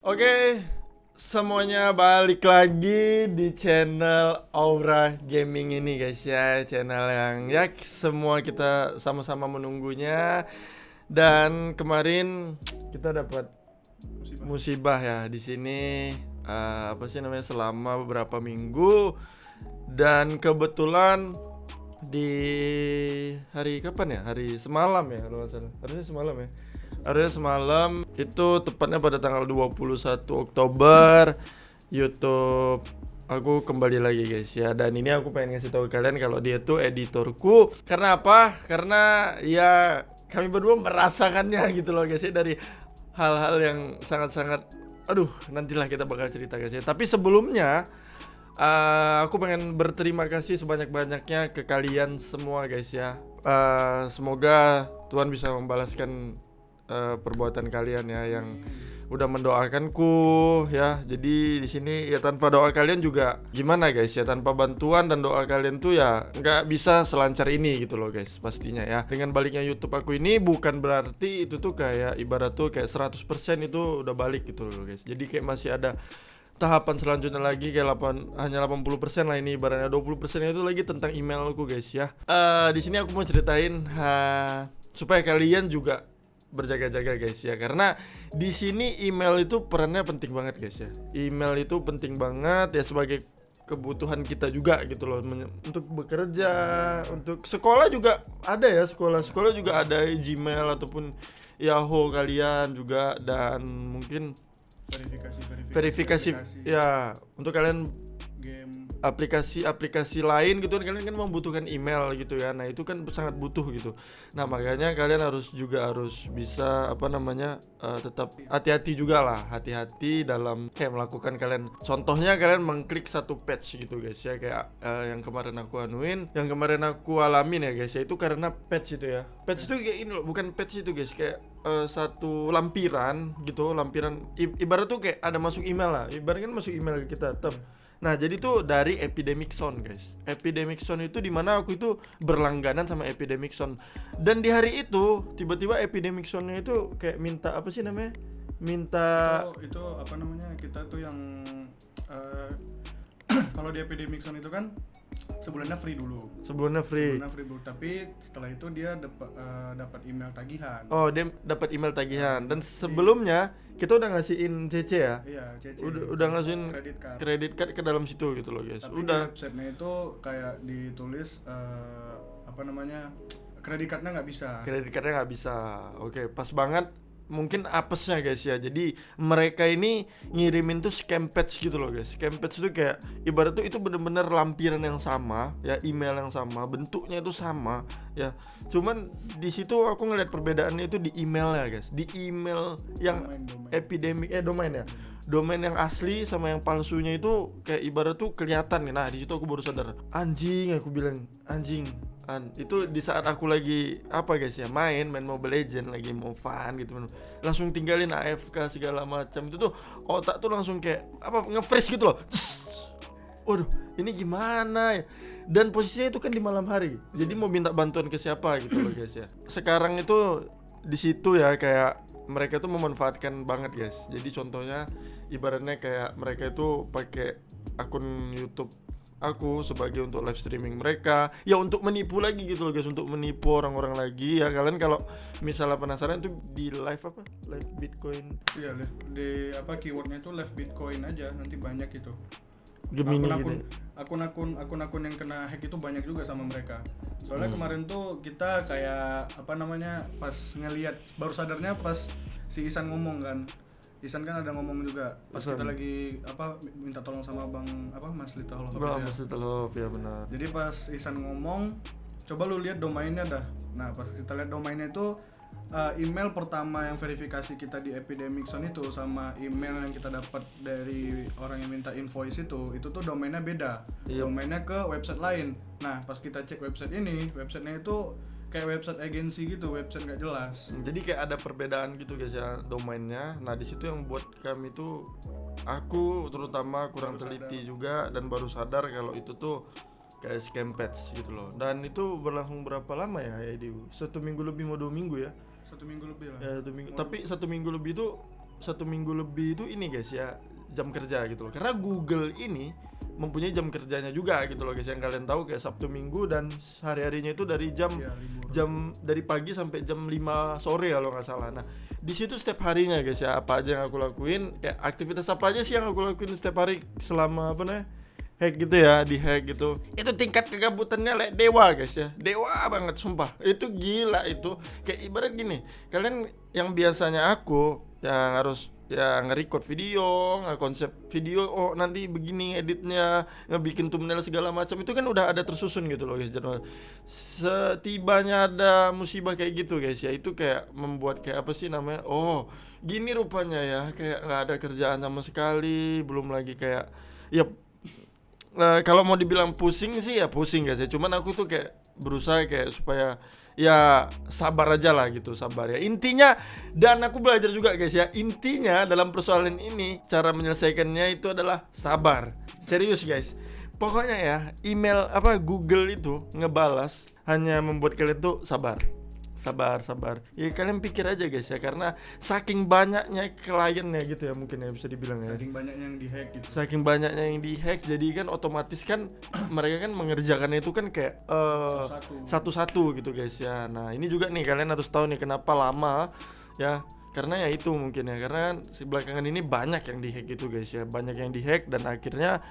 Oke, semuanya balik lagi di channel Aura Gaming ini guys ya. Channel yang ya semua kita sama-sama menunggunya. Dan kemarin kita dapat musibah ya di sini, apa sih namanya, selama beberapa minggu. Dan kebetulan di hari kapan ya? Hari semalam ya kalau nggak salah. Harusnya semalam ya. Harusnya semalam itu tepatnya pada tanggal 21 Oktober YouTube aku kembali lagi guys ya. Dan ini aku pengen ngasih tahu kalian kalau dia tuh editorku. Karena apa? Karena ya kami berdua merasakannya gitu loh guys ya, dari hal-hal yang sangat-sangat nantilah kita bakal cerita guys ya. Tapi sebelumnya aku pengen berterima kasih sebanyak-banyaknya ke kalian semua guys ya. Semoga Tuhan bisa membalaskan perbuatan kalian ya yang udah mendoakanku ya. Jadi di sini ya tanpa doa kalian juga gimana guys ya, tanpa bantuan dan doa kalian tuh ya nggak bisa selancar ini gitu loh guys pastinya ya. Dengan baliknya YouTube aku ini bukan berarti itu tuh kayak ibarat tuh kayak 100% itu udah balik gitu loh guys. Jadi kayak masih ada tahapan selanjutnya lagi kayak hanya 80% lah, ini ibaratnya 20% itu lagi tentang emailku guys ya. Di sini aku mau ceritain supaya kalian juga berjaga-jaga guys ya, karena di sini email itu perannya penting banget guys ya. Email itu penting banget ya sebagai kebutuhan kita juga gitu loh, untuk bekerja, untuk sekolah juga ada ya, sekolah juga ada Gmail ataupun Yahoo kalian juga, dan mungkin verifikasi ya untuk kalian game aplikasi lain gitu kan, kalian kan membutuhkan email gitu ya. Nah itu kan sangat butuh gitu. Nah makanya kalian harus bisa tetap hati-hati juga lah, hati-hati dalam kayak melakukan kalian. Contohnya kalian mengklik satu page gitu guys ya, kayak yang kemarin aku alamin ya guys ya. Itu karena page itu ya, page itu kayak ini loh, bukan page itu guys, kayak satu lampiran gitu, ibarat tuh kayak ada masuk email lah, ibarat kan masuk email ke kita tetap. Nah jadi tuh dari Epidemic Sound guys. Epidemic Sound itu dimana aku itu berlangganan sama Epidemic Sound. Dan di hari itu tiba-tiba Epidemic Soundnya itu kayak minta apa sih namanya, itu apa namanya, kita tuh yang kalau di Epidemic Zone itu kan sebulannya free dulu, tapi setelah itu dia dapat email tagihan. Oh, dia dapat email tagihan. Dan sebelumnya kita udah ngasihin CC ya. Iya, CC. Udah ngasihin kredit card ke dalam situ gitu loh guys. Tapi udah di websitenya itu kayak ditulis kredit cardnya nggak bisa. Oke, pas banget. Mungkin apesnya guys ya. Jadi mereka ini ngirimin tuh scam page gitu loh guys. Scam page itu kayak ibarat tuh itu bener-bener lampiran yang sama ya, email yang sama, bentuknya itu sama ya. Cuman di situ aku ngeliat perbedaannya itu di emailnya guys. Di email yang domain ya. Domain yang asli sama yang palsunya itu kayak ibarat tuh kelihatan. Nah, di situ aku baru sadar. Aku bilang anjing. Itu di saat aku lagi main Mobile Legend, lagi mau fun gitu, langsung tinggalin AFK segala macam. Itu tuh otak tuh langsung kayak nge-freeze gitu loh. Waduh, ini gimana ya? Dan posisinya itu kan di malam hari, jadi mau minta bantuan ke siapa gitu loh guys ya. Sekarang itu di situ ya, kayak mereka tuh memanfaatkan banget guys. Jadi contohnya ibaratnya kayak mereka itu pakai akun YouTube aku sebagai untuk live streaming mereka ya, untuk menipu lagi gitu loh guys, untuk menipu orang-orang lagi ya. Kalian kalau misalnya penasaran tuh di live Bitcoin ya, di keywordnya itu live Bitcoin aja, nanti banyak itu Gemini gitu. Akun-akun yang kena hack itu banyak juga sama mereka. Soalnya kemarin tuh kita kayak pas ngelihat, baru sadarnya pas si Isan ngomong kan. Isan kan ada ngomong juga pas kita lagi minta tolong sama Mas Little Love ya benar. Jadi pas Isan ngomong, coba lu lihat domainnya dah. Nah pas kita lihat domainnya itu email pertama yang verifikasi kita di Epidemic Zone itu sama email yang kita dapat dari orang yang minta invoice itu tuh domainnya beda. Domainnya ke website lain. Nah pas kita cek websitenya itu kayak website agensi gitu, website nggak jelas. Jadi kayak ada perbedaan gitu guys ya domainnya. Nah di situ yang buat kami tuh, aku terutama kurang teliti juga, dan baru sadar kalau itu tuh kayak scam page gitu loh. Dan itu berlangsung berapa lama ya, Edu? 1 minggu lebih mau 2 minggu ya? 1 minggu lebih lah ya. 1 minggu. Tapi 1 minggu lebih itu satu minggu lebih itu ini guys ya, jam kerja gitu loh. Karena Google ini mempunyai jam kerjanya juga gitu loh guys, yang kalian tahu kayak Sabtu Minggu dan hari-harinya itu dari jam dari pagi sampai jam 5 sore kalau nggak salah. Nah, di situ setiap harinya guys ya, apa aja yang aku lakuin, kayak aktivitas apa aja sih yang aku lakuin setiap hari selama hack gitu ya, di hack gitu. Itu tingkat kegabutannya dewa guys ya. Dewa banget sumpah. Itu gila itu. Kayak ibarat gini, kalian yang biasanya aku yang harus ya nge-record video, nge-konsep video, oh nanti begini editnya, ngebikin thumbnail segala macam, itu kan udah ada tersusun gitu loh guys. Setibanya ada musibah kayak gitu guys ya, itu kayak membuat kayak apa sih namanya, oh gini rupanya ya, kayak nggak ada kerjaan sama sekali, belum lagi kayak ya kalau mau dibilang pusing sih ya pusing guys ya, cuman aku tuh kayak berusaha kayak supaya ya sabar aja lah gitu, sabar ya intinya. Dan aku belajar juga guys ya, intinya dalam persoalan ini cara menyelesaikannya itu adalah sabar. Serius guys, pokoknya ya email Google itu ngebalas hanya membuat kalian tuh sabar ya. Kalian pikir aja guys ya, karena saking banyaknya kliennya gitu ya, mungkin ya bisa dibilang ya, saking banyaknya yang dihack jadi kan otomatis kan mereka kan mengerjakan itu kan kayak satu-satu gitu guys ya. Nah ini juga nih kalian harus tahu nih kenapa lama ya, karena ya itu mungkin ya, karena kan belakangan ini banyak yang dihack gitu guys ya, banyak yang dihack dan akhirnya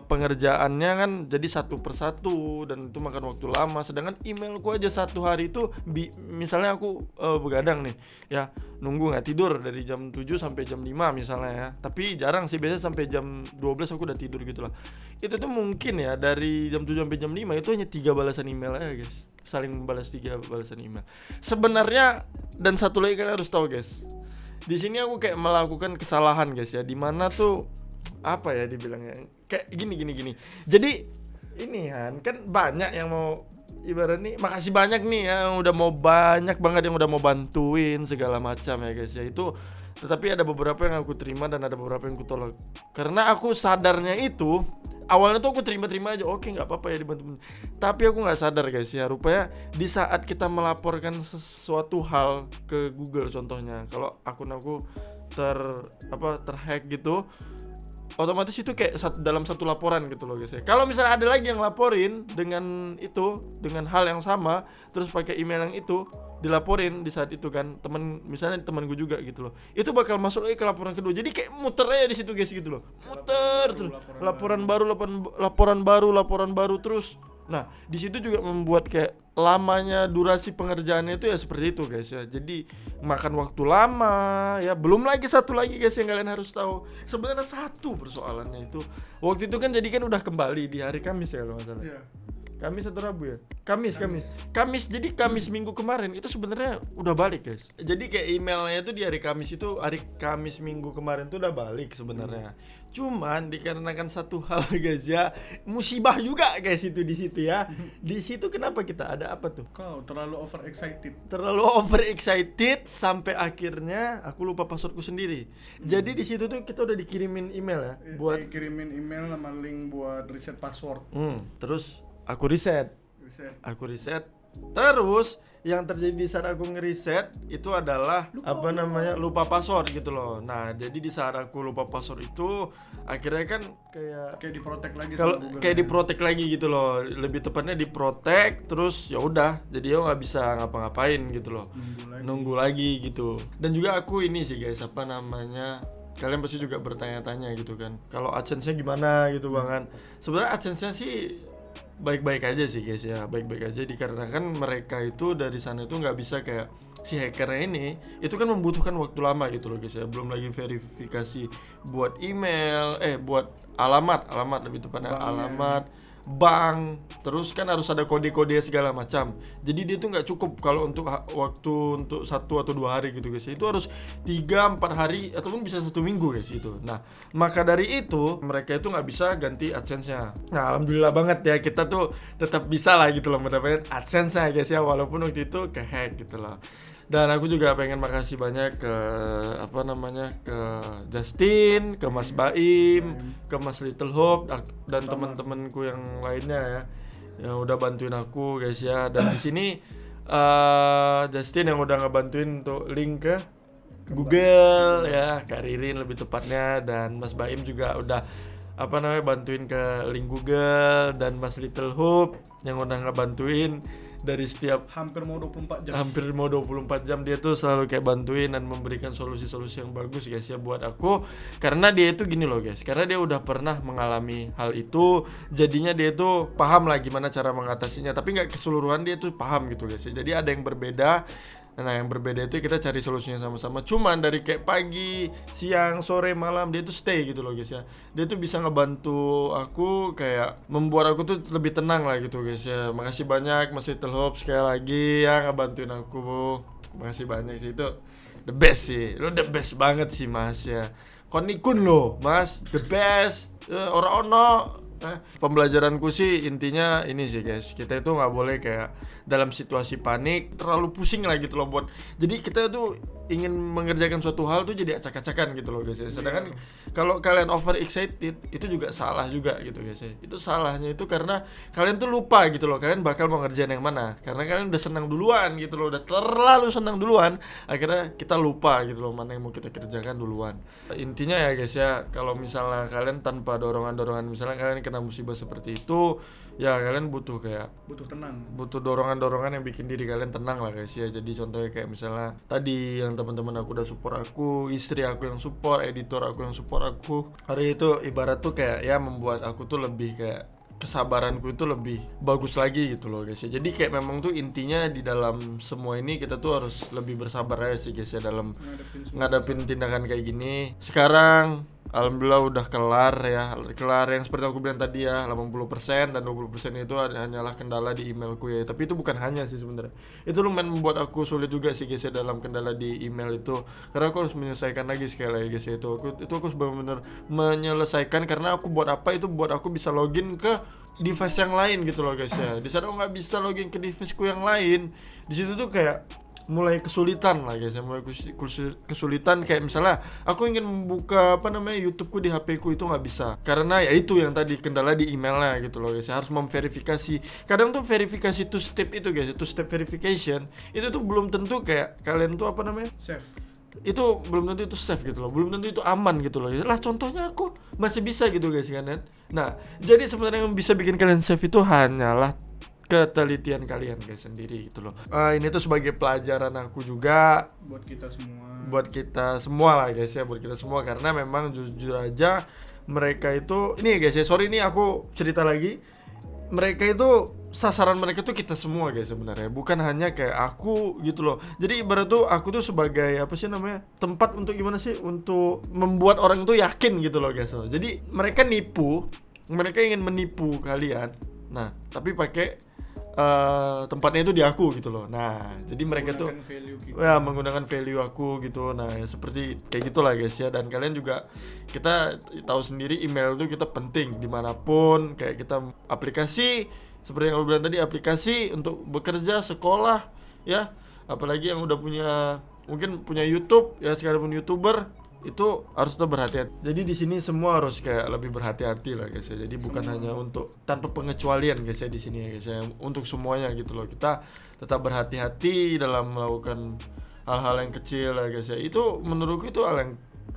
pengerjaannya kan jadi satu persatu dan itu makan waktu lama. Sedangkan emailku aja satu hari itu misalnya aku begadang nih ya, nunggu nggak tidur dari jam 7 sampai jam 5 misalnya ya, tapi jarang sih, biasanya sampai jam 12 aku udah tidur gitu lah. Itu tuh mungkin ya dari jam 7 sampai jam 5 itu hanya 3 balasan email aja guys, saling membalas 3 balasan email sebenarnya. Dan satu lagi kalian harus tahu guys, di sini aku kayak melakukan kesalahan guys ya, dimana tuh apa ya dibilangnya, kayak gini. Jadi ini kan banyak yang mau ibarat nih, makasih banyak nih ya yang udah mau, banyak banget yang udah mau bantuin segala macam ya guys ya. Itu tetapi ada beberapa yang aku terima dan ada beberapa yang aku tolak. Karena aku sadarnya itu awalnya tuh aku terima aja, oke nggak apa-apa ya dibantu. Tapi aku nggak sadar guys ya, rupanya di saat kita melaporkan sesuatu hal ke Google contohnya, kalau akun aku terhack gitu, otomatis itu kayak dalam satu laporan gitu loh guys ya. Kalau misalnya ada lagi yang laporin dengan dengan hal yang sama, terus pakai email yang itu dilaporin di saat itu kan, misalnya teman gue juga gitu loh, itu bakal masuk lagi ke laporan kedua. Jadi kayak muter aja di situ guys gitu loh, muter terus, laporan baru terus. Nah di situ juga membuat kayak lamanya durasi pengerjaannya itu ya seperti itu guys ya. Jadi makan waktu lama ya. Belum lagi satu lagi guys yang kalian harus tahu, sebenarnya satu persoalannya itu waktu itu kan, jadi kan udah kembali di hari Kamis ya kalau nggak salah. Iya. Kamis atau Rabu ya? Kamis. Jadi Kamis minggu kemarin itu sebenarnya udah balik guys. Jadi kayak emailnya itu di hari Kamis itu, hari Kamis minggu kemarin tuh udah balik sebenarnya. Cuman dikarenakan satu hal guys ya, musibah juga guys itu di situ ya. Di situ kenapa kita ada apa tuh? Kau terlalu over excited sampai akhirnya aku lupa passwordku sendiri. Jadi di situ tuh kita udah dikirimin email ya, kirimin email sama link buat reset password. Terus aku reset. Terus yang terjadi di saat aku ngeriset itu adalah lupa password gitu loh. Nah jadi di saat aku lupa password itu akhirnya kan kayak diprotek lagi, diprotek lagi gitu loh, lebih tepatnya diprotek. Terus ya udah, jadi nggak bisa ngapa-ngapain gitu loh, nunggu lagi gitu. Dan juga aku ini sih guys, kalian pasti juga bertanya-tanya gitu kan, kalau AdSense-nya gimana gitu Bang. Sebenarnya AdSense-nya sih baik-baik aja sih guys ya, baik-baik aja, dikarenakan mereka itu dari sana itu nggak bisa kayak si hackernya ini, itu kan membutuhkan waktu lama gitu loh guys ya. Belum lagi verifikasi buat email, buat alamat lebih tepatnya alamat bank, terus kan harus ada kode-kode segala macam. Jadi dia tuh nggak cukup kalau untuk waktu untuk 1 atau 2 hari gitu guys. Itu harus 3-4 hari ataupun bisa 1 minggu guys itu. Nah maka dari itu mereka itu nggak bisa ganti AdSense-nya. Nah alhamdulillah banget ya, kita tuh tetap bisa lah gitu loh mendapatkan AdSense-nya guys ya, walaupun waktu itu kehack gitu loh. Dan aku juga pengen makasih banyak ke ke Justin, ke Mas Baim, ke Mas Little Hope dan teman-temanku yang lainnya ya, yang udah bantuin aku guys ya. Dan di sini Justin yang udah ngebantuin untuk link ke Google ya, Kak Ririn lebih tepatnya, dan Mas Baim juga udah bantuin ke link Google, dan Mas Little Hope yang udah ngebantuin dari setiap hampir mau 24 jam dia tuh selalu kayak bantuin dan memberikan solusi-solusi yang bagus guys ya buat aku, karena dia itu gini loh guys, karena dia udah pernah mengalami hal itu, jadinya dia tuh paham lah gimana cara mengatasinya, tapi nggak keseluruhan dia tuh paham gitu guys ya. Jadi ada yang berbeda. Nah yang berbeda itu kita cari solusinya sama-sama. Cuman dari kayak pagi, siang, sore, malam dia tuh stay gitu loh guys ya. Dia tuh bisa ngebantu aku, kayak membuat aku tuh lebih tenang lah gitu guys ya. Makasih banyak Mas Little Hope sekali lagi ya ngebantuin aku. Makasih banyak sih, itu the best sih. Lu the best banget sih Mas ya. Konikun lo Mas, the best. Ora-ono. Pembelajaranku sih intinya ini sih guys, kita itu nggak boleh kayak dalam situasi panik terlalu pusing lah gitu loh buat, jadi kita tuh ingin mengerjakan suatu hal tuh jadi acak-acakan gitu loh guys ya. Sedangkan kalau kalian over excited itu juga salah juga gitu guys ya. Itu salahnya itu karena kalian tuh lupa gitu loh kalian bakal mau ngerjain yang mana, karena kalian udah senang duluan gitu loh, udah terlalu senang duluan, akhirnya kita lupa gitu loh mana yang mau kita kerjakan duluan. Intinya ya guys ya, kalau misalnya kalian tanpa dorongan-dorongan, misalnya kalian kena musibah seperti itu ya, kalian butuh tenang, butuh dorongan-dorongan yang bikin diri kalian tenang lah guys ya. Jadi contohnya kayak misalnya tadi yang teman-teman aku udah support aku, istri aku yang support, editor aku yang support aku, hari itu ibarat tuh kayak ya membuat aku tuh lebih kayak kesabaranku itu lebih bagus lagi gitu loh guys ya. Jadi kayak memang tuh intinya di dalam semua ini kita tuh harus lebih bersabar aja sih guys ya dalam ngadapin tindakan kayak gini. Sekarang alhamdulillah udah kelar yang seperti aku bilang tadi ya, 80% dan 20% itu hanyalah kendala di emailku ya. Tapi itu bukan hanya sih sebenarnya, itu lumayan membuat aku sulit juga sih guys ya dalam kendala di email itu, karena aku harus menyelesaikan lagi sekali lagi guys ya. Itu aku benar-benar menyelesaikan, karena aku buat aku bisa login ke device yang lain gitu loh guys ya. Di sana aku nggak bisa login ke deviceku yang lain. Di situ tuh kayak mulai kesulitan lah guys ya, kesulitan kayak misalnya aku ingin membuka YouTubeku di HP-ku itu nggak bisa, karena ya itu yang tadi kendala di emailnya gitu loh guys ya. Harus memverifikasi, kadang tuh verifikasi two step itu guys, two step verification itu tuh belum tentu kayak kalian tuh safe, itu belum tentu itu safe gitu loh, belum tentu itu aman gitu loh. Lah contohnya aku masih bisa gitu guys kan. Nah jadi sebenarnya yang bisa bikin kalian safe itu hanyalah ketelitian kalian guys sendiri gitu loh. Ini tuh sebagai pelajaran aku juga buat kita semua lah guys ya, buat kita semua, karena memang jujur aja mereka itu ini guys ya, sorry ini aku cerita lagi, mereka itu sasaran mereka tuh kita semua guys sebenarnya, bukan hanya kayak aku gitu loh. Jadi ibarat tuh aku tuh sebagai tempat untuk gimana sih, untuk membuat orang tuh yakin gitu loh guys. Jadi mereka ingin menipu kalian, nah tapi pakai tempatnya itu di aku gitu loh. Nah jadi mereka tuh ya menggunakan value aku gitu. Nah ya seperti kayak gitulah guys ya. Dan kalian juga, kita tahu sendiri email itu kita penting dimanapun, kayak kita aplikasi seperti yang aku bilang tadi, aplikasi untuk bekerja, sekolah ya, apalagi yang udah mungkin punya YouTube ya, sekalipun YouTuber itu harus tetap berhati-hati. Jadi di sini semua harus kayak lebih berhati-hati lah guys ya. Jadi bukan hanya untuk, tanpa pengecualian guys ya di sini ya guys ya, untuk semuanya gitu loh. Kita tetap berhati-hati dalam melakukan hal-hal yang kecil lah guys ya. Itu menurutku itu hal yang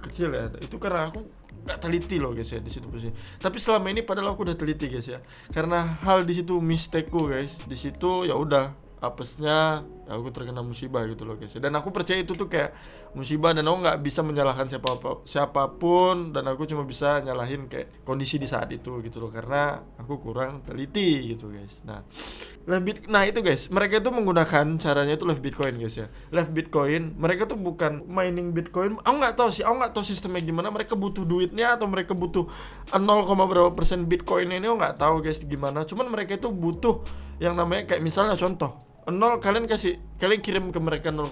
kecil ya. Itu karena aku gak teliti loh guys ya di situ posisi. Tapi selama ini padahal aku udah teliti guys ya. Karena hal di situ misteku guys. Di situ ya udah apesnya aku terkena musibah gitu loh guys. Dan aku percaya itu tuh kayak musibah, dan aku nggak bisa menyalahkan siapapun, dan aku cuma bisa nyalahin kayak kondisi di saat itu gitu loh, karena aku kurang teliti gitu guys. Nah itu guys, mereka itu menggunakan caranya itu left Bitcoin guys ya. Left Bitcoin, mereka tuh bukan mining Bitcoin. Aku nggak tahu sistemnya gimana. Mereka butuh duitnya atau mereka butuh 0, berapa persen Bitcoin ini, aku nggak tahu guys gimana. Cuman mereka itu butuh yang namanya kayak misalnya contoh 0, kalian kirim ke mereka 0,1,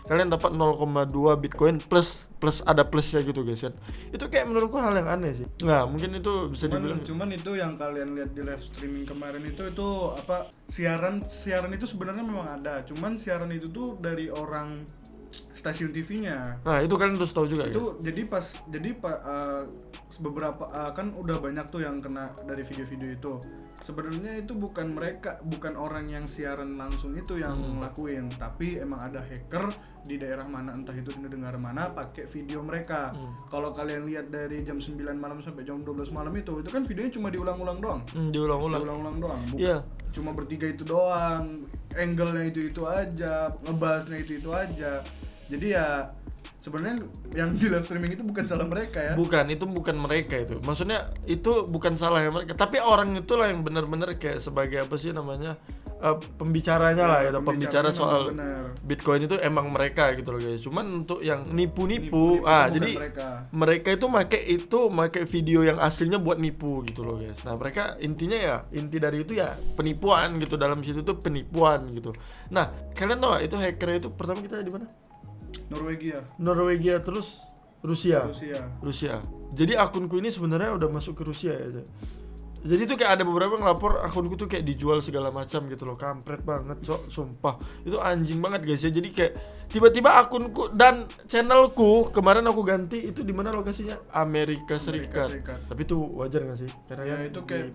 kalian dapat 0,2 Bitcoin plus ada plusnya gitu guys kan. Itu kayak menurutku hal yang aneh sih. Nah mungkin itu bisa dibilang. Cuman itu yang kalian lihat di live streaming kemarin itu siaran itu sebenarnya memang ada. Cuman siaran itu tuh dari orang stasiun TV-nya. Nah, itu kalian harus tahu juga ya. Itu jadi beberapa kan udah banyak tuh yang kena dari video-video itu. Sebenarnya itu bukan orang yang siaran langsung itu yang ngelakuin, tapi emang ada hacker di daerah mana, entah itu di negara mana, pakai video mereka. Kalau kalian lihat dari jam 9 malam sampai jam 12 malam itu kan videonya cuma diulang-ulang doang. Diulang-ulang doang. Iya. Cuma bertiga itu doang, angle-nya itu aja, ngebahasnya itu aja. Jadi ya sebenarnya yang di live streaming itu bukan salah mereka ya. Itu bukan mereka itu. Maksudnya itu bukan salah mereka, tapi orang itulah yang benar-benar kayak sebagai apa sih namanya? Pembicaranya lah ya, pembicara soal Bitcoin itu emang mereka gitu loh guys. Cuman untuk yang nipu-nipu jadi mereka itu make video yang aslinya buat nipu gitu loh guys. Nah, mereka inti dari itu ya penipuan gitu, dalam situ tuh penipuan gitu. Nah, kalian tahu gak itu hacker itu pertama kita di mana? Norwegia terus Rusia. Jadi akunku ini sebenarnya udah masuk ke Rusia ya. Jadi tuh kayak ada beberapa yang lapor akunku tuh kayak dijual segala macam gitu loh. Kampret banget, sumpah. Itu anjing banget guys ya. Jadi kayak tiba-tiba akunku dan channelku kemarin aku ganti itu di mana lokasinya? Amerika Serikat. Tapi itu wajar enggak sih? Karena ya itu kayak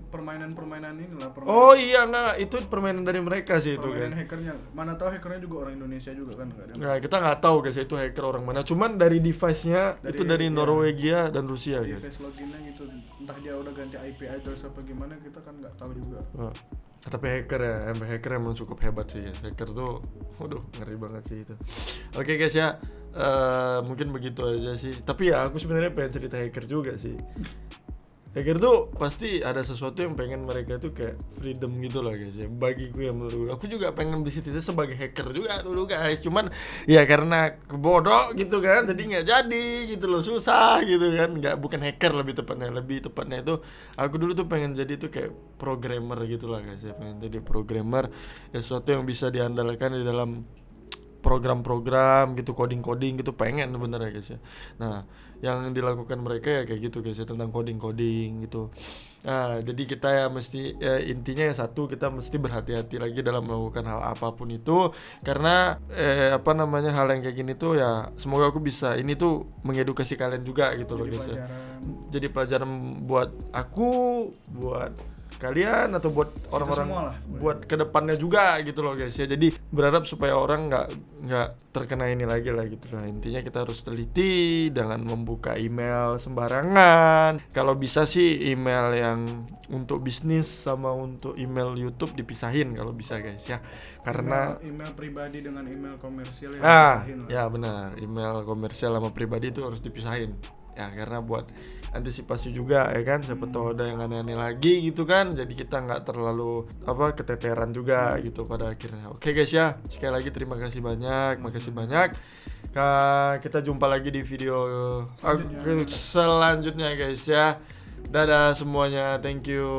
permainan inilah. Oh iya enggak, itu permainan dari mereka sih itu kan. Hackernya. Mana tahu hackernya juga orang Indonesia juga kan enggak ada. Nah, kita enggak tahu guys itu hacker orang mana. Cuman dari device-nya itu dari Norwegia dan Rusia guys. Device loginnya gitu. Entah dia udah ganti IP address apa gimana, kita kan nggak tahu juga. Tapi hacker emang cukup hebat sih ya. Hacker tuh ngeri banget sih itu. Oke guys ya, mungkin begitu aja sih. Tapi ya aku sebenarnya pengen cerita hacker juga sih. Hacker tuh pasti ada sesuatu yang pengen mereka tuh kayak freedom gitu loh guys ya. Bagiku ya, menurut aku juga pengen di situ sebagai hacker juga dulu guys. Cuman ya karena bodoh gitu kan, jadi nggak jadi gitu loh, susah gitu kan. Bukan hacker lebih tepatnya itu aku dulu tuh pengen jadi tuh kayak programmer gitu lah guys ya. Pengen jadi programmer ya, sesuatu yang bisa diandalkan di dalam program-program gitu, coding gitu, pengen bener ya guys ya. Nah, yang dilakukan mereka ya kayak gitu guys ya, tentang coding gitu. Nah, jadi kita ya mesti intinya ya satu, kita mesti berhati-hati lagi dalam melakukan hal apapun itu, karena hal yang kayak gini tuh ya semoga aku bisa ini tuh mengedukasi kalian juga gitu loh guys ya. Jadi pelajaran buat aku, buat kalian, atau buat orang-orang, buat kedepannya juga gitu loh guys ya. Jadi berharap supaya orang nggak terkena ini lagi lah gitu lah. Intinya kita harus teliti, jangan membuka email sembarangan. Kalau bisa sih email yang untuk bisnis sama untuk email YouTube dipisahin kalau bisa guys ya. Karena email pribadi dengan email komersial ya benar, email komersial sama pribadi itu harus dipisahin. Ya karena buat antisipasi juga ya kan, siapa tahu ada yang aneh-aneh lagi gitu kan, jadi kita nggak terlalu keteteran juga gitu pada akhirnya. Oke guys ya, sekali lagi terima kasih banyak, kita jumpa lagi di video selanjutnya guys ya. Dadah semuanya, thank you.